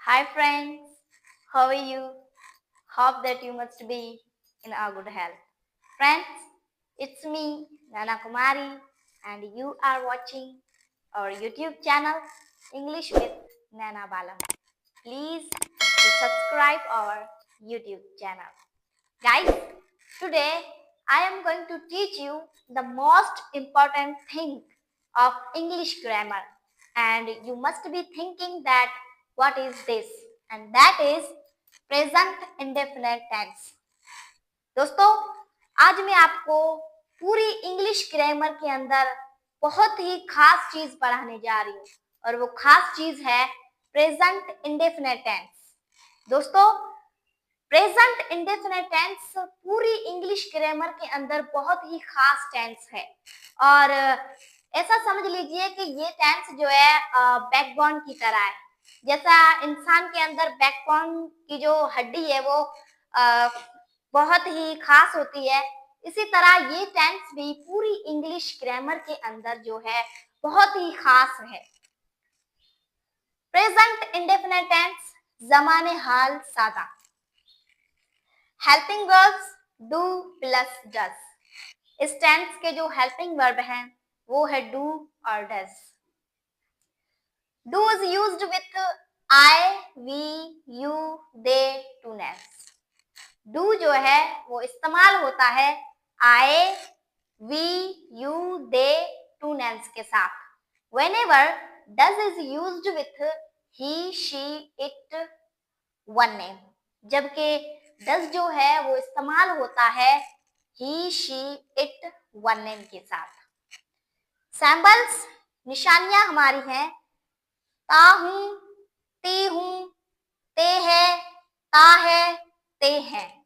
Hi friends, how are you? Hope that you must be in a good health. Friends, it's me, Nana Kumari, and you are watching our YouTube channel, English with Nana Balam. Please subscribe our YouTube channel. Guys, today I am going to teach you the most important thing of English grammar, and you must be thinking that what is this, and that is present indefinite tense. दोस्तों, आज मैं आपको पूरी English grammar के अंदर बहुत ही खास चीज पढ़ाने जा रही हूँ और वो खास चीज है प्रेजेंट इंडेफिनिट टेंस। दोस्तों, प्रेजेंट इंडेफिनिट टेंस पूरी इंग्लिश ग्रामर के अंदर बहुत ही खास टेंस है और ऐसा समझ लीजिए कि ये टेंस जो है बैकबोन की तरह है। जैसा इंसान के अंदर बैकबोन की जो हड्डी है वो बहुत ही खास होती है, इसी तरह ये टेंस भी पूरी इंग्लिश ग्रामर के अंदर जो है बहुत ही खास है। प्रेजेंट इंडेफिनिट टेंस ज़माने हाल सादा। Helping verbs do plus does. इस टेंस के जो हेल्पिंग वर्ब हैं वो है डू और does. Do is used with I, we, you, they, two names. Do जो है वो इस्तेमाल होता है I, we, you, they, two names के साथ। Whenever does is used with he, she, it, one name, जबकि does जो है वो इस्तेमाल होता है he, she, it, one name के साथ। सैम्बल्स निशानियां हमारी हैं ता हूं, ती हूं, ते है, ता है, ते हैं।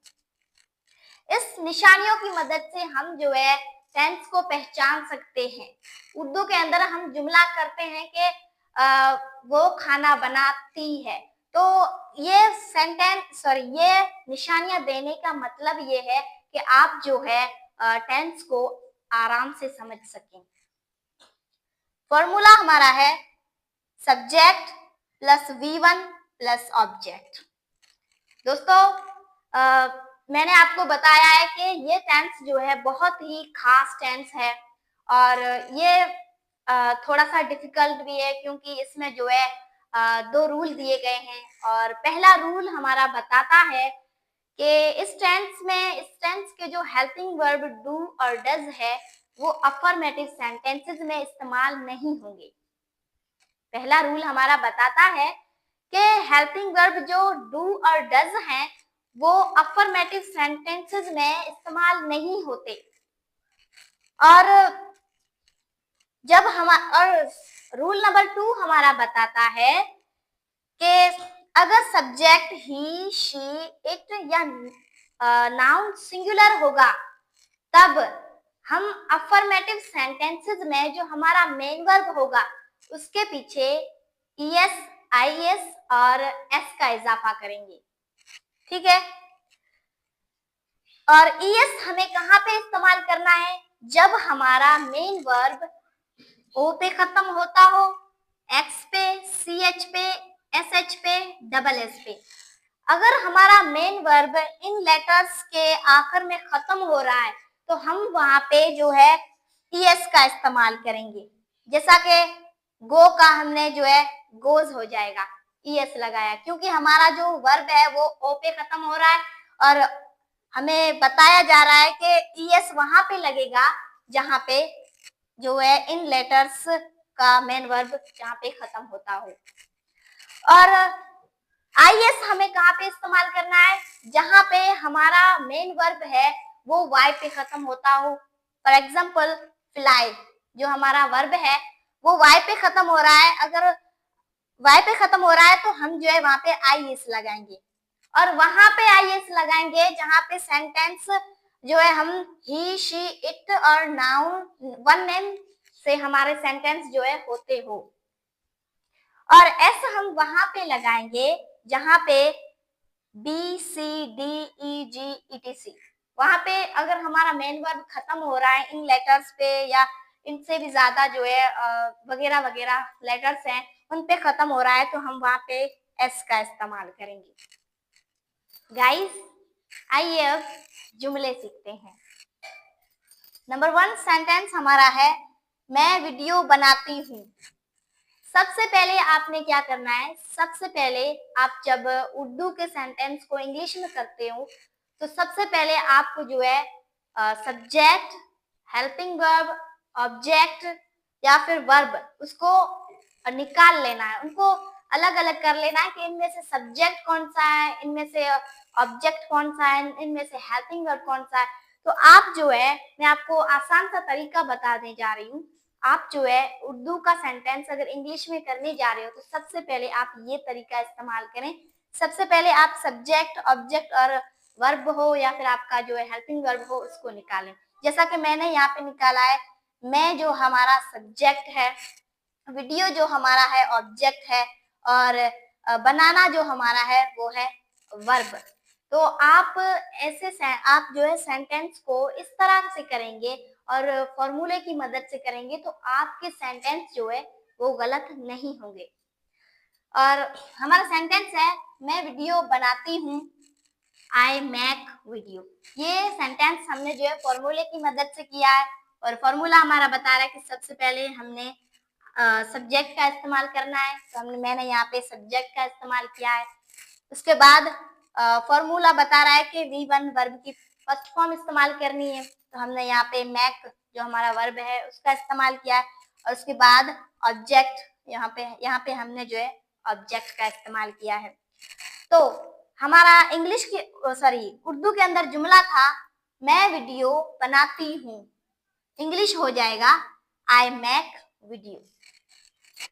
इस निशानियों की मदद से हम जो है टेंस को पहचान सकते हैं। उर्दू के अंदर हम जुमला करते हैं कि वो खाना बनाती है, तो ये निशानियां देने का मतलब ये है कि आप जो है टेंस को आराम से समझ सकें। फॉर्मूला हमारा है subject plus V1 plus object. दोस्तों, मैंने आपको बताया है कि ये टेंस जो है बहुत ही खास टेंस है और ये थोड़ा सा डिफिकल्ट भी है क्योंकि इसमें जो है दो रूल दिए गए हैं। और पहला रूल हमारा बताता है कि इस टेंस के जो हेल्पिंग वर्ब डू और डज है वो अफर्मेटिव सेंटेंसेस में इस्तेमाल नहीं होंगे। पहला रूल हमारा बताता है कि हेल्पिंग वर्ब जो डू और डज हैं वो अफर्मेटिव सेंटेंसेस में इस्तेमाल नहीं होते। और रूल नंबर 2 हमारा बताता है कि अगर सब्जेक्ट ही, शी, इट या नाउन सिंगुलर होगा तब हम अफर्मेटिव सेंटेंसेस में जो हमारा मेन वर्ब होगा उसके पीछे ईएस, आईएस और एस का इजाफा करेंगे। ठीक है। और ईएस हमें कहां पे इस्तेमाल करना है? जब हमारा मेन वर्ब ओ पे खत्म होता हो, एक्स पे, सीएच पे, एसएच पे, डबल एस पे। अगर हमारा मेन वर्ब इन लेटर्स के आखिर में खत्म हो रहा है तो हम वहां पे जो है ईएस का इस्तेमाल करेंगे। जैसा कि गो का हमने जो है गोज हो जाएगा, ईएस लगाया, क्योंकि हमारा जो वर्ब है वो ओ पे खत्म हो रहा है और हमें बताया जा रहा है कि ईएस वहां पे लगेगा जहां पे जो है इन लेटर्स का मेन वर्ब जहां पे खत्म होता हो। और आईएस हमें कहां पे इस्तेमाल करना है? जहां पे हमारा मेन वर्ब है वो वाई पे खत्म होता हो। फॉर एग्जाम्पल फ्लाई, जो हमारा वर्ब है वो वाई पे खत्म हो रहा है। अगर वाई पे खत्म हो रहा है तो हम जो है वहां पे आईएस लगाएंगे और वहां पे आईएस लगाएंगे जहां पे सेंटेंस जो है हम ही, शी, इट और नाउन वन नेम से हमारे सेंटेंस जो है होते हो। और एस हम वहां पे लगाएंगे जहां पे बी, सी, डी, ई, जी, ईटीसी, वहां पे अगर हमारा मेन वर्ब खत्म हो रहा है इन लेटर्स पे या इनसे भी ज्यादा जो है वगैरह वगैरह लेटर्स हैं उन पे खत्म हो रहा है तो हम वहां पे एस का इस्तेमाल करेंगे। गाइस आइए अब जुमले सीखते हैं। नंबर 1 सेंटेंस हमारा है मैं वीडियो बनाती हूँ। सबसे पहले आपने क्या करना है, सबसे पहले आप जब उर्दू के सेंटेंस को इंग्लिश में करते हो तो सबसे पहले आपको जो है सब्जेक्ट, हेल्पिंग वर्ब, ऑब्जेक्ट या फिर वर्ब उसको निकाल लेना है, उनको अलग अलग कर लेना है कि इनमें से सब्जेक्ट कौन सा है, इनमें से ऑब्जेक्ट कौन सा है, इनमें से हेल्पिंग वर्ब कौन सा है। तो आप जो है, मैं आपको आसान सा तरीका बताने जा रही हूँ। आप जो है उर्दू का सेंटेंस अगर इंग्लिश में करने जा रहे हो तो सबसे पहले आप ये तरीका इस्तेमाल करें। सबसे पहले आप सब्जेक्ट, ऑब्जेक्ट और वर्ब हो या फिर आपका जो है हेल्पिंग वर्ब हो उसको निकालें। जैसा कि मैंने यहाँ पे निकाला है, मैं जो हमारा सब्जेक्ट है, वीडियो जो हमारा है ऑब्जेक्ट है और बनाना जो हमारा है वो है वर्ब। तो आप आप जो है सेंटेंस को इस तरह से करेंगे और फॉर्मूले की मदद से करेंगे तो आपके सेंटेंस जो है वो गलत नहीं होंगे। और हमारा सेंटेंस है मैं वीडियो बनाती हूँ, आई मेक वीडियो। ये सेंटेंस हमने जो है फॉर्मूले की मदद से किया है और फॉर्मूला हमारा बता रहा है कि सबसे पहले हमने सब्जेक्ट का इस्तेमाल करना है, तो मैंने यहाँ पे सब्जेक्ट का इस्तेमाल किया है। उसके बाद फॉर्मूला बता रहा है कि V1 वर्ब की फर्स्ट फॉर्म इस्तेमाल करनी है, तो हमने यहाँ पे मैक जो हमारा वर्ब है उसका इस्तेमाल किया है। और उसके बाद ऑब्जेक्ट, यहाँ पे हमने जो है ऑब्जेक्ट का इस्तेमाल किया है। तो हमारा उर्दू के अंदर जुमला था मैं वीडियो बनाती हूँ, इंग्लिश हो जाएगा I make video.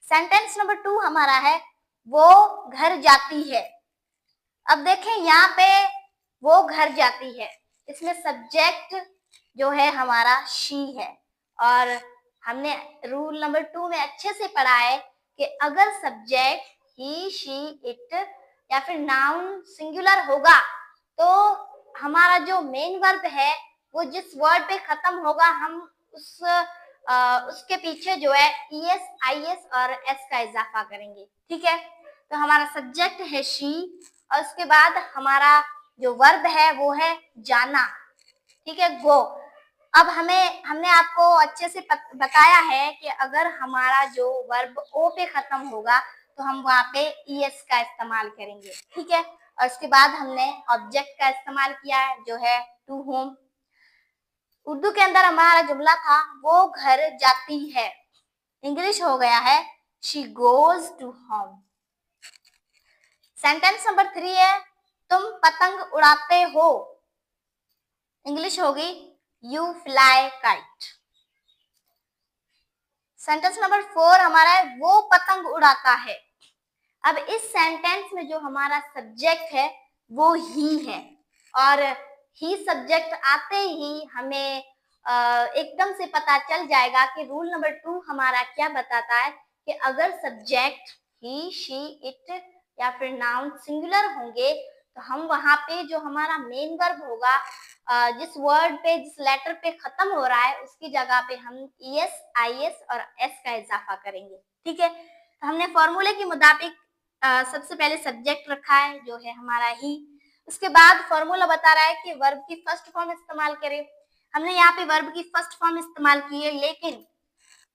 Sentence number 2 हमारा है वो घर जाती है। अब देखें यहाँ पे वो घर जाती है, इसमें सब्जेक्ट जो है हमारा शी है और हमने रूल नंबर 2 में अच्छे से पढ़ा है कि अगर सब्जेक्ट ही, शी, इट या फिर नाउन सिंगुलर होगा तो हमारा जो मेन वर्ब है वो जिस वर्ड पे खत्म होगा हम उसके पीछे जो है ES, IS और S का इजाफा करेंगे। ठीक है, तो हमारा सब्जेक्ट है शी और उसके बाद हमारा जो वर्ब है वो है जाना। ठीक है, गो। अब हमने आपको अच्छे से बताया है कि अगर हमारा जो वर्ब ओ पे खत्म होगा तो हम वहां पे ES का इस्तेमाल करेंगे। ठीक है, और उसके बाद हमने ऑब्जेक्ट का इस्तेमाल किया है जो है टू होम। उर्दू के अंदर हमारा जुमला था वो घर जाती है, इंग्लिश हो गया है she goes to home. Sentence number 3 है तुम पतंग उड़ाते हो, इंग्लिश होगी you fly kite. Sentence number 4 हमारा है वो पतंग उड़ाता है। अब इस सेंटेंस में जो हमारा सब्जेक्ट है वो ही है और ही सब्जेक्ट आते ही हमें एकदम से पता चल जाएगा कि रूल नंबर 2 हमारा क्या बताता है कि अगर सब्जेक्ट ही, शी, इट या फिर नाउन सिंगुलर होंगे तो हम वहां पे जो हमारा मेन वर्ब होगा जिस वर्ड पे, जिस लेटर पे खत्म हो रहा है उसकी जगह पे हम ES, IS और S का इजाफा करेंगे। ठीक है, तो हमने फॉर्मूले के मुताबिक सबसे पहले सब्जेक्ट रखा है जो है हमारा ही। उसके बाद फॉर्मूला बता रहा है कि वर्ब की फर्स्ट फॉर्म इस्तेमाल करें। हमने यहाँ पे वर्ब की फर्स्ट फॉर्म इस्तेमाल की है, लेकिन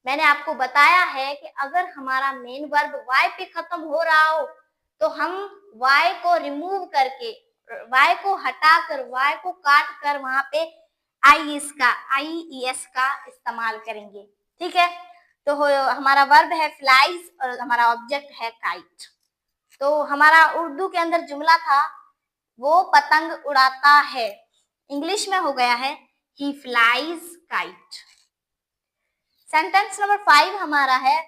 मैंने आपको बताया है कि अगर हमारा मेन वर्ब Y पे खत्म हो रहा हो तो हम Y को रिमूव करके, Y को हटाकर, Y को काट कर वहां पे IES का इस्तेमाल करेंगे। ठीक है, तो हमारा वर्ब है फ्लाइज और हमारा ऑब्जेक्ट है काइट। तो हमारा उर्दू के अंदर जुमला था वो पतंग उड़ाता है, इंग्लिश में हो गया है ही फ्लाइज काइट। सेंटेंस नंबर 5 हमारा है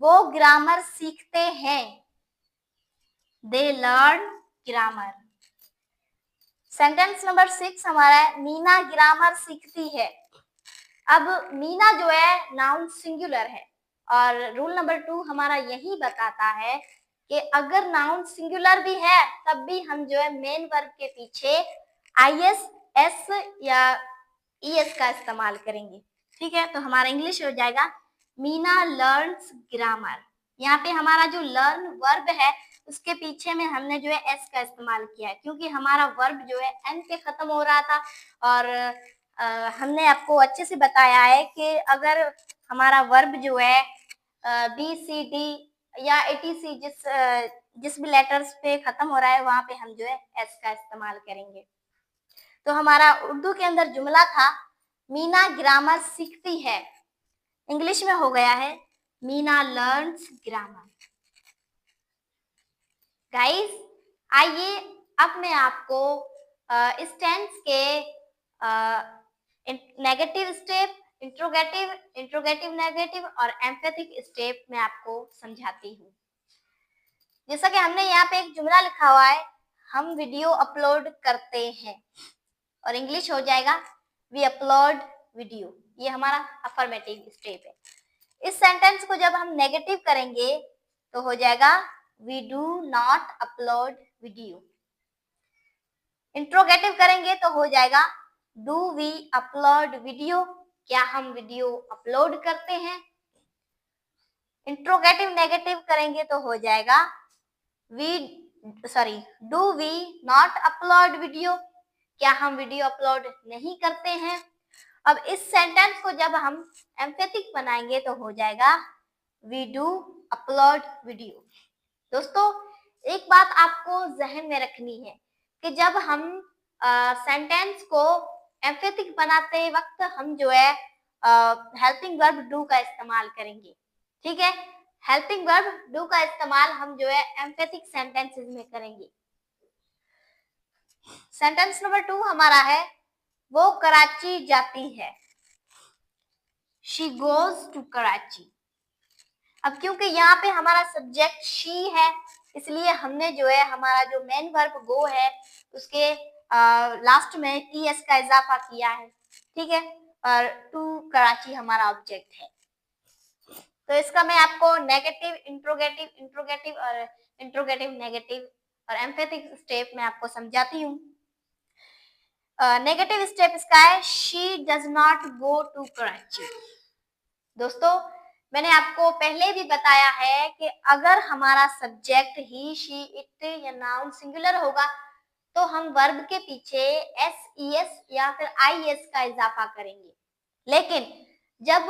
वो ग्रामर सीखते हैं, they learn grammar. Sentence number 6 हमारा है मीना ग्रामर सीखती है। अब मीना जो है नाउन सिंगुलर है और रूल नंबर 2 हमारा यही बताता है कि अगर नाउन सिंगुलर भी है तब भी हम जो है मेन वर्ब के पीछे IS, S या ES का इस्तेमाल करेंगे। ठीक है, तो हमारा इंग्लिश हो जाएगा मीना लर्न्स ग्रामर। यहाँ पे हमारा जो लर्न वर्ब है उसके पीछे में हमने जो है एस का इस्तेमाल किया है, क्योंकि हमारा वर्ब जो है एन पे खत्म हो रहा था। और हमने आपको अच्छे से बताया है कि अगर हमारा वर्ब जो है बी सी डी या एटीसी जिस भी लेटर्स पे खत्म हो रहा है वहां पे हम जो है एस का इस्तेमाल करेंगे। तो हमारा उर्दू के अंदर जुमला था मीना ग्रामर सीखती है, इंग्लिश में हो गया है मीना लर्न्स ग्रामर। गाइस आइए अब मैं आपको इस टेंस के नेगेटिव स्टेप, इंट्रोगेटिव नेगेटिव और एम्फेथिक स्टेप में आपको समझाती हूँ। जैसा कि हमने यहाँ पे एक जुमला लिखा हुआ है, हम वीडियो अपलोड करते हैं, और इंग्लिश हो जाएगा वी अपलोड वीडियो। ये हमारा अफर्मेटिव स्टेप है। इस सेंटेंस को जब हम नेगेटिव करेंगे तो हो जाएगा we do not upload video. Interrogative करेंगे तो हो जाएगा डू वी अपलोड वीडियो, क्या हम वीडियो अपलोड करते हैं। इंट्रोगेटिव नेगेटिव करेंगे तो हो जाएगा do we not upload video, क्या हम वीडियो अपलोड नहीं करते हैं। अब इस सेंटेंस को जब हम एम्फेथिक बनाएंगे तो हो जाएगा वी डू अपलोड वीडियो। दोस्तों एक बात आपको जहन में रखनी है कि जब हम सेंटेंस को एम्फेथिक बनाते वक्त हम जो है हेल्पिंग वर्ब डू का इस्तेमाल करेंगे। ठीक है, हेल्पिंग वर्ब डू का इस्तेमाल हम जो है एम्फेथिक सेंटेंसेस में करेंगे। सेंटेंस नंबर 2 हमारा है वो कराची जाती है, शी गोज टू कराची। अब क्योंकि यहाँ पे हमारा सब्जेक्ट शी है, इसलिए हमने जो है हमारा जो मेन वर्ब गो है उसके लास्ट में टीएस का इजाफा किया है। ठीक है, और टू कराची हमारा ऑब्जेक्ट है। तो इसका मैं आपको नेगेटिव, इंट्रोगेटिव नेगेटिव और एम्फेथिक स्टेप में आपको समझाती हूँ। नेगेटिव स्टेप इसका है she does not go to Karachi. दोस्तों मैंने आपको पहले भी बताया है कि अगर हमारा सब्जेक्ट ही, शी, इट या नाउन सिंगुलर होगा तो हम वर्ब के पीछे एस, ईएस या फिर आईएस का इजाफा करेंगे। लेकिन जब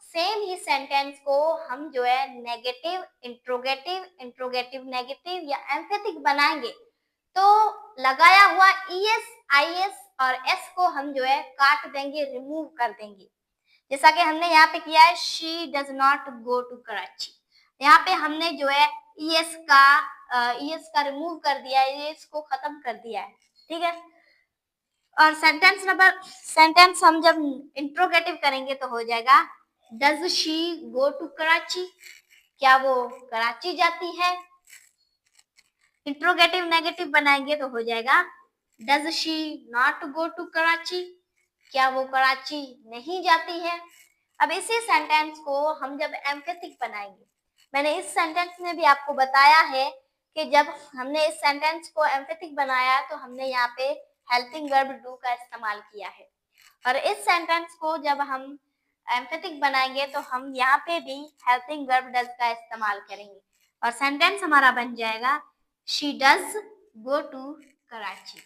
सेम ही सेंटेंस को हम जो है नेगेटिव, इंट्रोगेटिव नेगेटिव या एम्फेथिक बनाएंगे तो लगाया हुआ ईएस, आईएस और एस को हम जो है काट देंगे, रिमूव कर देंगे। जैसा कि हमने यहाँ पे किया है she does not go to Karachi. यहाँ पे हमने जो है ईएस का रिमूव कर दिया है, ईएस को खत्म कर दिया है। ठीक है, और सेंटेंस हम जब इंट्रोगेटिव करेंगे तो हो जाएगा does she go to Karachi, क्या वो कराची जाती है। इंट्रोगेटिव नेगेटिव बनाएंगे तो हो जाएगा does she not go to Karachi, क्या वो कराची नहीं जाती है। अब इसी सेंटेंस को हम जब एम्फेथिक बनाएंगे, मैंने इस सेंटेंस में भी आपको बताया है कि जब हमने इस सेंटेंस को एम्फेथिक बनाया तो हमने यहाँ पे हेल्पिंग वर्ब डू का इस्तेमाल किया है, और इस सेंटेंस को जब हम एम्फेथिक बनाएंगे तो हम यहाँ पे भी हेल्पिंग वर्ब डज का इस्तेमाल करेंगे, और सेंटेंस हमारा बन जाएगा she does go to Karachi.